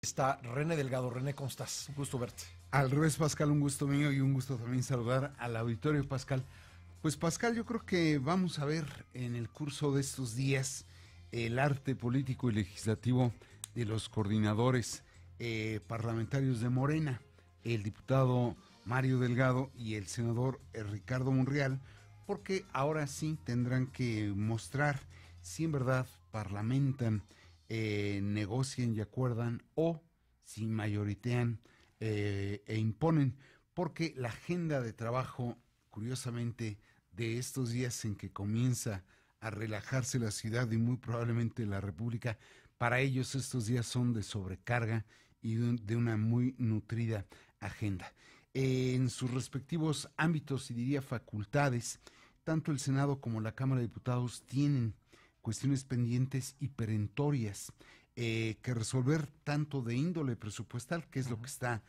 Está René Delgado. René, ¿cómo estás? Un gusto verte. Al revés, Pascal, un gusto mío y un gusto también saludar al auditorio, Pascal. Pues Pascal, yo creo que vamos a ver en el curso de estos días el arte político y legislativo de los coordinadores parlamentarios de Morena, el diputado Mario Delgado y el senador Ricardo Monreal, porque ahora sí tendrán que mostrar si en verdad parlamentan, negocian y acuerdan o si mayoritean e imponen, porque la agenda de trabajo, curiosamente, de estos días en que comienza a relajarse la ciudad y muy probablemente la República, para ellos estos días son de sobrecarga y de una muy nutrida agenda. En sus respectivos ámbitos y diría facultades, tanto el Senado como la Cámara de Diputados tienen cuestiones pendientes y perentorias que resolver, tanto de índole presupuestal, que es lo que está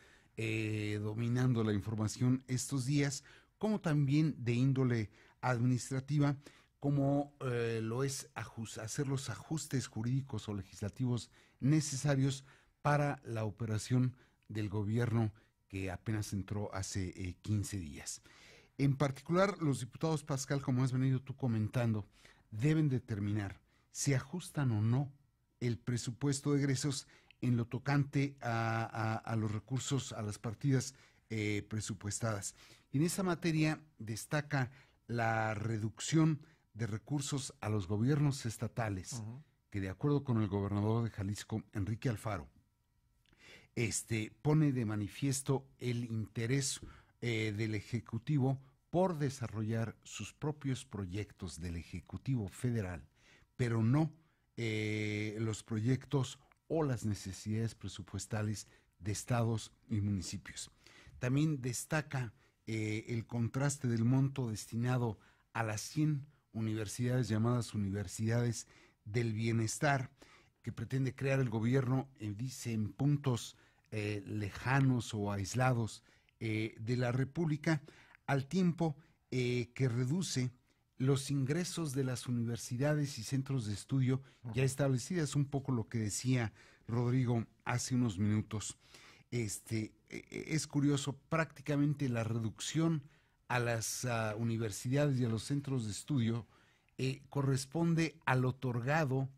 dominando la información estos días, como también de índole administrativa, como lo es hacer los ajustes jurídicos o legislativos necesarios para la operación del gobierno que apenas entró hace 15 días. En particular, los diputados, Pascal, como has venido tú comentando, deben determinar si ajustan o no el presupuesto de egresos en lo tocante a los recursos, a las partidas presupuestadas. Y en esa materia destaca la reducción de recursos a los gobiernos estatales, que de acuerdo con el gobernador de Jalisco, Enrique Alfaro, pone de manifiesto el interés del Ejecutivo por desarrollar sus propios proyectos del Ejecutivo Federal, pero no los proyectos o las necesidades presupuestales de estados y municipios. También destaca el contraste del monto destinado a las 100 universidades llamadas universidades del bienestar que pretende crear el gobierno, dice, en puntos lejanos o aislados de la República, al tiempo que reduce los ingresos de las universidades y centros de estudio ya establecidas, un poco lo que decía Rodrigo hace unos minutos. Es curioso, prácticamente la reducción a las universidades y a los centros de estudio corresponde al otorgado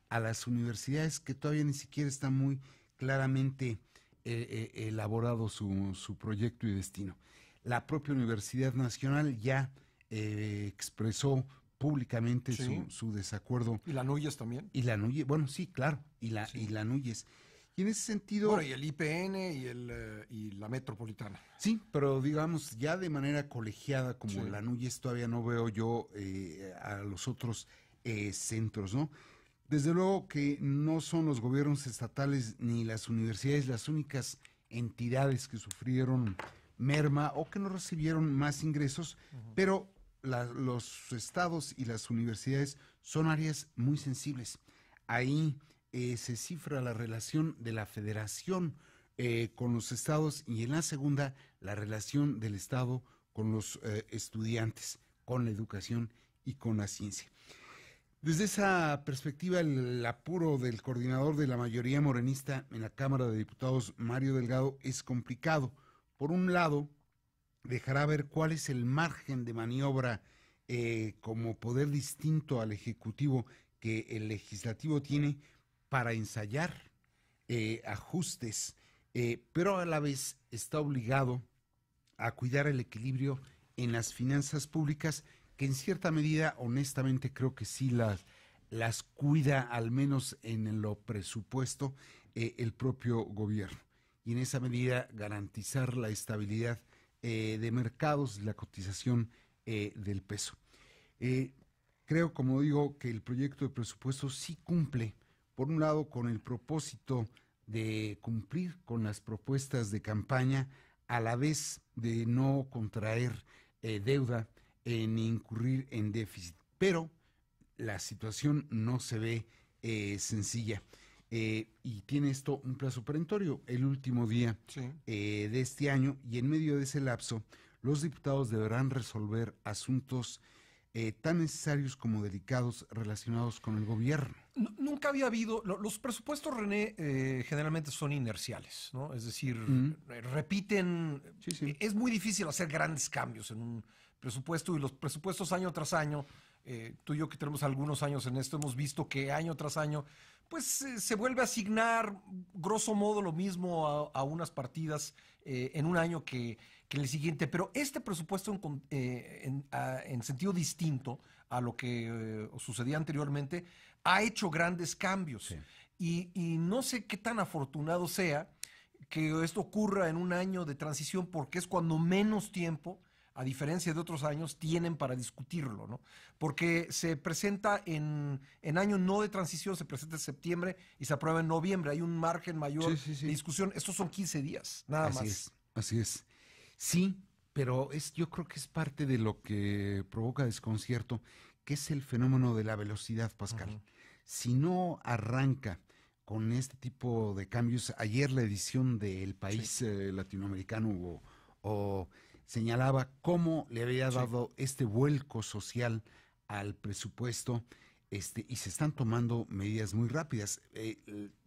a las universidades, que todavía ni siquiera está muy claramente elaborado su proyecto y destino. La propia Universidad Nacional ya expresó públicamente Sí. su desacuerdo. ¿Y la Núñez también? Y la Núñez, bueno, sí, claro, Sí. y la Núñez. Y en ese sentido... Bueno, y el IPN y la Metropolitana. Sí, pero digamos, ya de manera colegiada, como Sí. la Núñez, todavía no veo yo a los otros centros, ¿no? Desde luego que no son los gobiernos estatales ni las universidades las únicas entidades que sufrieron merma o que no recibieron más ingresos, pero los estados y las universidades son áreas muy sensibles. Ahí se cifra la relación de la federación con los estados y en la segunda la relación del estado con los estudiantes, con la educación y con la ciencia. Desde esa perspectiva, el apuro del coordinador de la mayoría morenista en la Cámara de Diputados, Mario Delgado, es complicado. Por un lado, dejará ver cuál es el margen de maniobra como poder distinto al Ejecutivo que el Legislativo tiene para ensayar ajustes, pero a la vez está obligado a cuidar el equilibrio en las finanzas públicas, que en cierta medida, honestamente, creo que sí las cuida, al menos en lo presupuesto, el propio gobierno. Y en esa medida garantizar la estabilidad de mercados, la cotización del peso. Creo, como digo, que el proyecto de presupuesto sí cumple, por un lado, con el propósito de cumplir con las propuestas de campaña, a la vez de no contraer deuda ni incurrir en déficit. Pero la situación no se ve sencilla. Y tiene esto un plazo perentorio, el último día Sí. de este año, y en medio de ese lapso, los diputados deberán resolver asuntos tan necesarios como delicados relacionados con el gobierno. Nunca había habido, los presupuestos, René, generalmente son inerciales, ¿no? Es decir, repiten, Sí. es muy difícil hacer grandes cambios en un presupuesto, y los presupuestos año tras año, tú y yo que tenemos algunos años en esto, hemos visto que año tras año, pues se vuelve a asignar grosso modo lo mismo a unas partidas en un año que en el siguiente, pero este presupuesto en sentido distinto a lo que sucedía anteriormente, ha hecho grandes cambios. Sí. Y no sé qué tan afortunado sea que esto ocurra en un año de transición, porque es cuando menos tiempo, a diferencia de otros años, tienen para discutirlo, ¿no? Porque se presenta en año no de transición, se presenta en septiembre y se aprueba en noviembre. Hay un margen mayor de discusión. Estos son 15 días, nada más. Así es. Sí, pero yo creo que es parte de lo que provoca desconcierto, que es el fenómeno de la velocidad, Pascal. Si no arranca con este tipo de cambios, ayer la edición del País latinoamericano o señalaba cómo le había dado este vuelco social al presupuesto, y se están tomando medidas muy rápidas.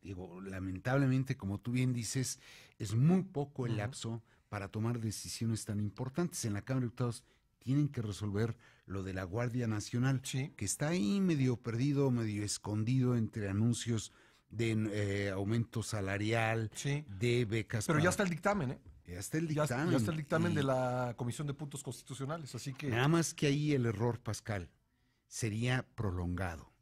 Lamentablemente, como tú bien dices, es muy poco el lapso para tomar decisiones tan importantes. En la Cámara de Diputados tienen que resolver lo de la Guardia Nacional, que está ahí medio perdido, medio escondido entre anuncios de aumento salarial, de becas. Pero ya está el dictamen, ¿eh? Ya está el dictamen. Ya está el dictamen de la Comisión de Puntos Constitucionales, así que... Nada más que ahí el error, Pascal, sería prolongado.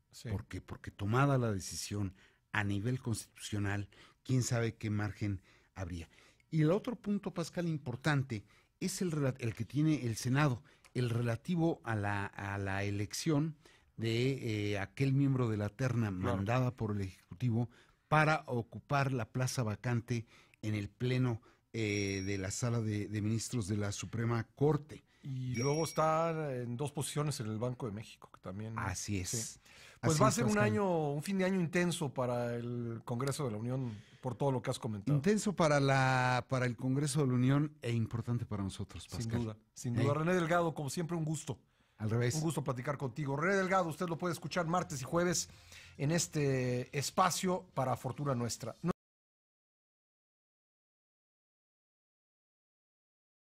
Porque tomada la decisión a nivel constitucional, quién sabe qué margen habría. Y el otro punto, Pascal, importante, es el que tiene el Senado, el relativo a la elección de aquel miembro de la terna mandada por el Ejecutivo para ocupar la plaza vacante en el Pleno de la Sala de Ministros de la Suprema Corte. Y luego está en 2 posiciones en el Banco de México, que también... Así es. Sí. Pues va a ser un fin de año intenso para el Congreso de la Unión, por todo lo que has comentado. Intenso para el Congreso de la Unión e importante para nosotros, Pascal. Sin duda. René Delgado, como siempre, un gusto. Al revés. Un gusto platicar contigo. René Delgado, usted lo puede escuchar martes y jueves en este espacio para Fortuna Nuestra.